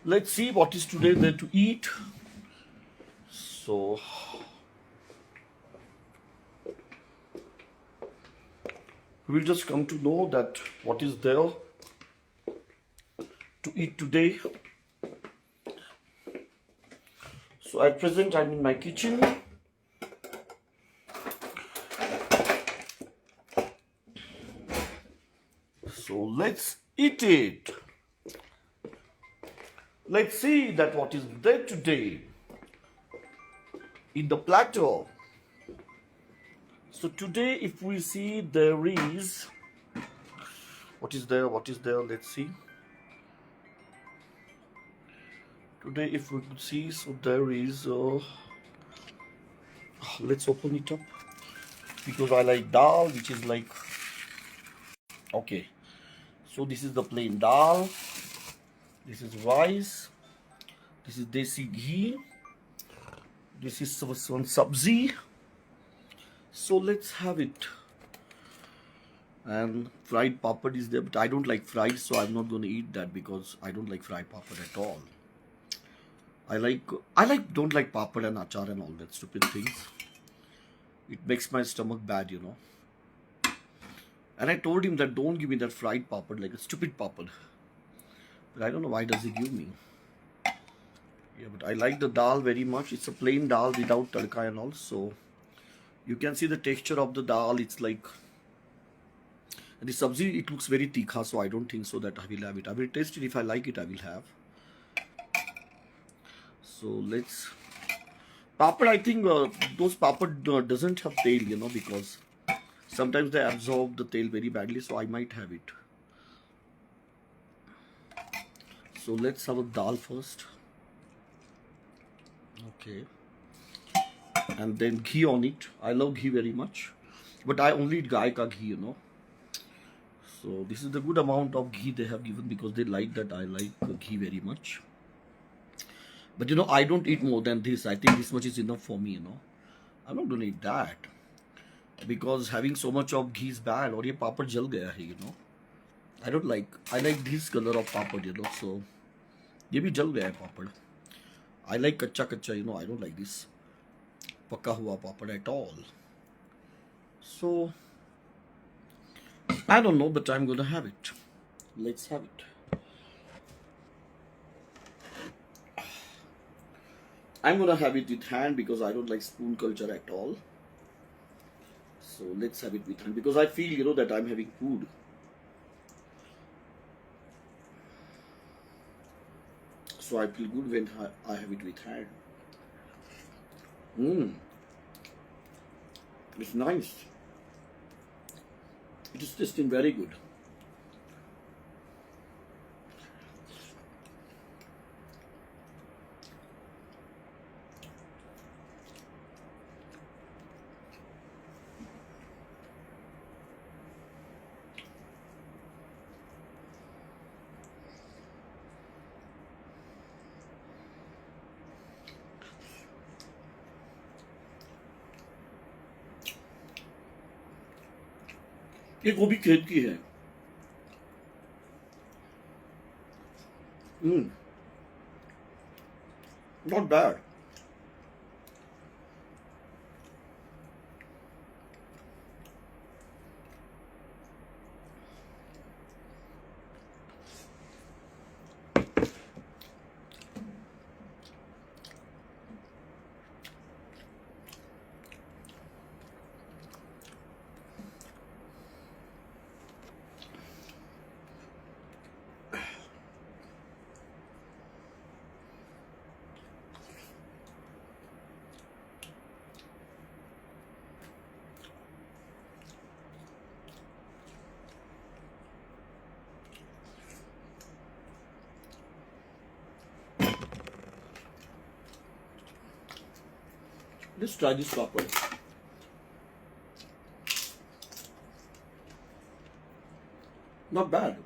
Let's see what is today there to eat. So we'll just come to know that what is there to eat today. So at present I'm in my kitchen. So let's eat it. Let's see that what is there today in the platter. So today if we see there is what is there, let's see. Today if we could see, so there is let's open it up because I like dal, which is like okay. So this is the plain dal, this is rice, this is desi ghee, this is some sabzi. So let's have it. And fried papad is there, but I don't like fried, so I'm not going to eat that because I don't like fried papad at all. Don't like papad and achar and all that stupid things. It makes my stomach bad, you know. And I told him that don't give me that fried papad, like a stupid papad. But I don't know why does he give me. Yeah, but I like the dal very much. It's a plain dal without tadka and all. So you can see the texture of the dal. It's like the sabzi. It looks very tikha, so I don't think so that I will have it. I will taste it. If I like it, I will have. So let's papad. I think those papad doesn't have tail, you know, because sometimes they absorb the tail very badly. So I might have it. So let's have a dal first. Okay. And then ghee on it. I love ghee very much, but I only eat gai ka ghee, you know. So this is the good amount of ghee they have given because they like that I like ghee very much. But you know, I don't eat more than this. I think this much is enough for me, you know. I'm not gonna eat that because having so much of ghee is bad. Or ye papad jal gaya hai, you know. I don't like. I like this color of papad, you know. So ye bhi jal gaya hai papad. I like kacha kacha, you know. I don't like this pakka hua papad at all. So I don't know, but I'm gonna have it. Let's have it. I'm gonna have it with hand because I don't like spoon culture at all. So let's have it with hand because I feel, you know, that I'm having food. So I feel good when I have it with hand. It's nice. It is tasting very good. ये गोभी खेत की है. Not bad. Let's try this properly. Not bad.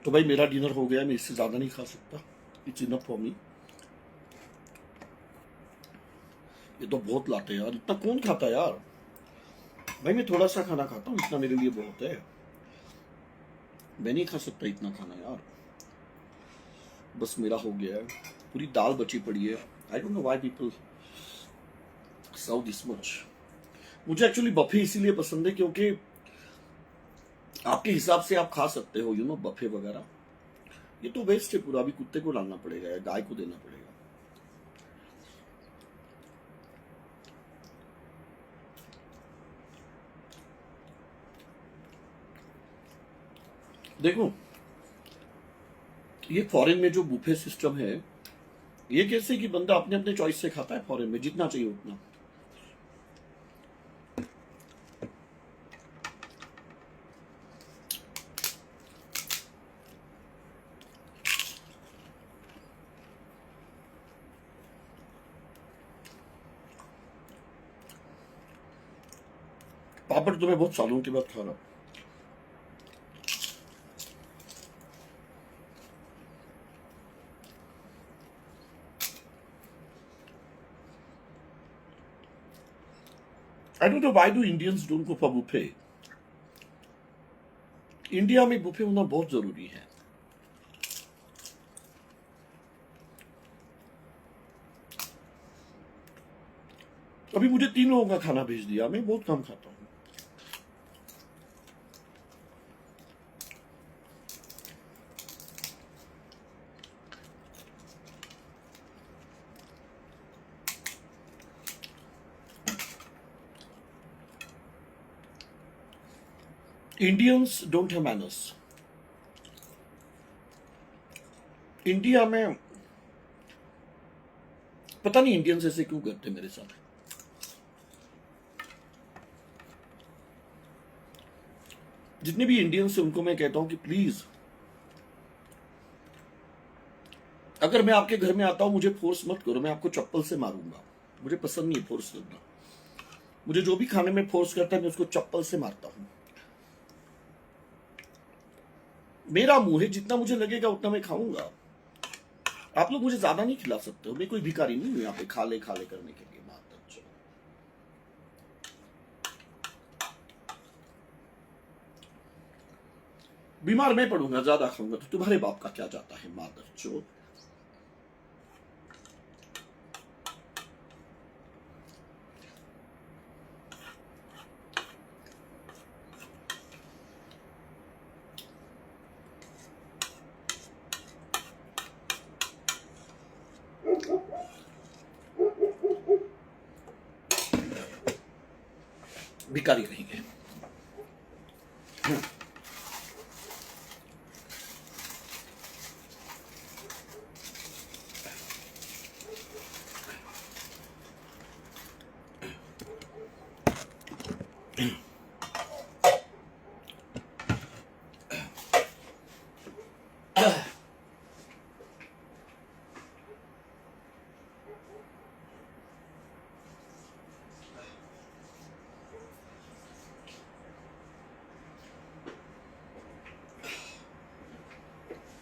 तो भाई मेरा dinner हो गया, मैं इससे ज्यादा नहीं खा सकता। It's enough for me. ये तो बहुत लाते हैं यार, इतना कौन खाता है यार। भाई मैं थोड़ा सा खाना खाता हूँ, इतना मेरे लिए बहुत है। मैं नहीं खा सकता इतना खाना यार। बस मेरा हो गया है। पूरी दाल बची पड़ी है। I don't know why people serve this much. मुझे एक्चुअली बफे इसीलिए पसंद है क्योंकि आपके हिसाब से आप खा सकते हो, यू नो, बफे वगैरह। ये तो वेस्ट है पूरा, अभी कुत्ते को डालना पड़ेगा या गाय को देना पड़ेगा। देखो, ये फॉरेन में जो बुफे सिस्टम है, ये कैसे कि बंदा अपने अपने चॉइस से खाता है फॉरेन में, जितना चाहिए उतना। पापड़ तो मैं बहुत सालों के बाद खा रहा हूँ। आई don't know why do Indians don't go for buffet. India में बुफे होना बहुत जरूरी है। अभी मुझे 3 लोगों का खाना भेज दिया, मैं बहुत कम खाता हूँ। Indians don't have manners. India में पता नहीं इंडियंस ऐसे क्यों करते मेरे साथ। जितने भी इंडियंस हैं उनको मैं कहता हूं कि प्लीज, अगर मैं आपके घर में आता हूं मुझे फोर्स मत करो, मैं आपको चप्पल से मारूंगा। मुझे पसंद नहीं है फोर्स करना। मुझे जो भी खाने में फोर्स करता है मैं उसको चप्पल से मारता हूं। मेरा मुंह है, जितना मुझे लगेगा उतना मैं खाऊंगा। आप लोग मुझे ज्यादा नहीं खिला सकते हो, मैं कोई भिखारी नहीं हूं यहाँ पे खा ले करने के लिए। माता चो। बीमार मैं पड़ूंगा ज्यादा खाऊंगा तो तुम्हारे बाप का क्या जाता है, मादर चो। भिखारी कहेंगे।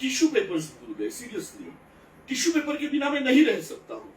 टिश्यू पेपर्स भूल गए, सीरियसली। टिश्यू पेपर के बिना मैं नहीं रह सकता हूं।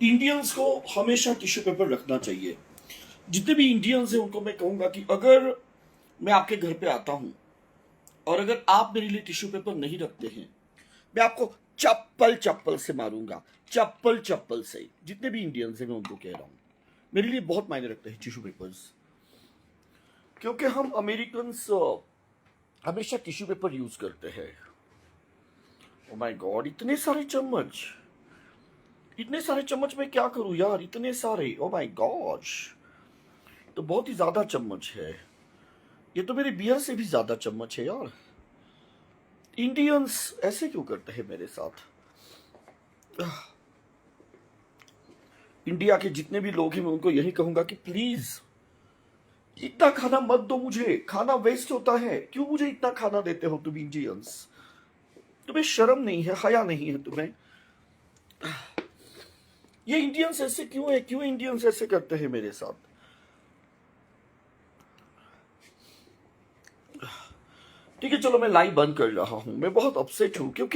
इंडियंस को हमेशा टिश्यू पेपर रखना चाहिए। जितने भी इंडियंस हैं उनको मैं कहूंगा कि अगर मैं आपके घर पे आता हूं और अगर आप मेरे लिए टिश्यू पेपर नहीं रखते हैं, मैं आपको चप्पल चप्पल से मारूंगा, चप्पल चप्पल से। जितने भी इंडियंस हैं मैं उनको कह रहा हूं, मेरे लिए बहुत मायने रखते हैं टिश्यू पेपर्स, क्योंकि हम अमेरिकन्स हमेशा टिश्यू पेपर यूज करते हैं। ओ माय गॉड, इतने सारे चम्मच मैं क्या करूं यार, इतने सारे, ओ माय गॉड, तो बहुत ही ज्यादा चम्मच है। ये तो मेरे बियर से भी ज्यादा चम्मच है यार। इंडियंस ऐसे क्यों करते हैं मेरे साथ? इंडिया के जितने भी लोग हैं मैं उनको यही कहूंगा कि प्लीज इतना खाना मत दो मुझे, खाना वेस्ट होता है। क्यों मुझे इतना खाना देते हो तुम इंडियंस? तुम्हें शर्म नहीं है, हया नहीं है तुम्हें? ये इंडियंस ऐसे क्यों है? क्यों इंडियंस ऐसे करते हैं मेरे साथ? ठीक है चलो, मैं लाइव बंद कर रहा हूं। मैं बहुत अपसेट हूं क्योंकि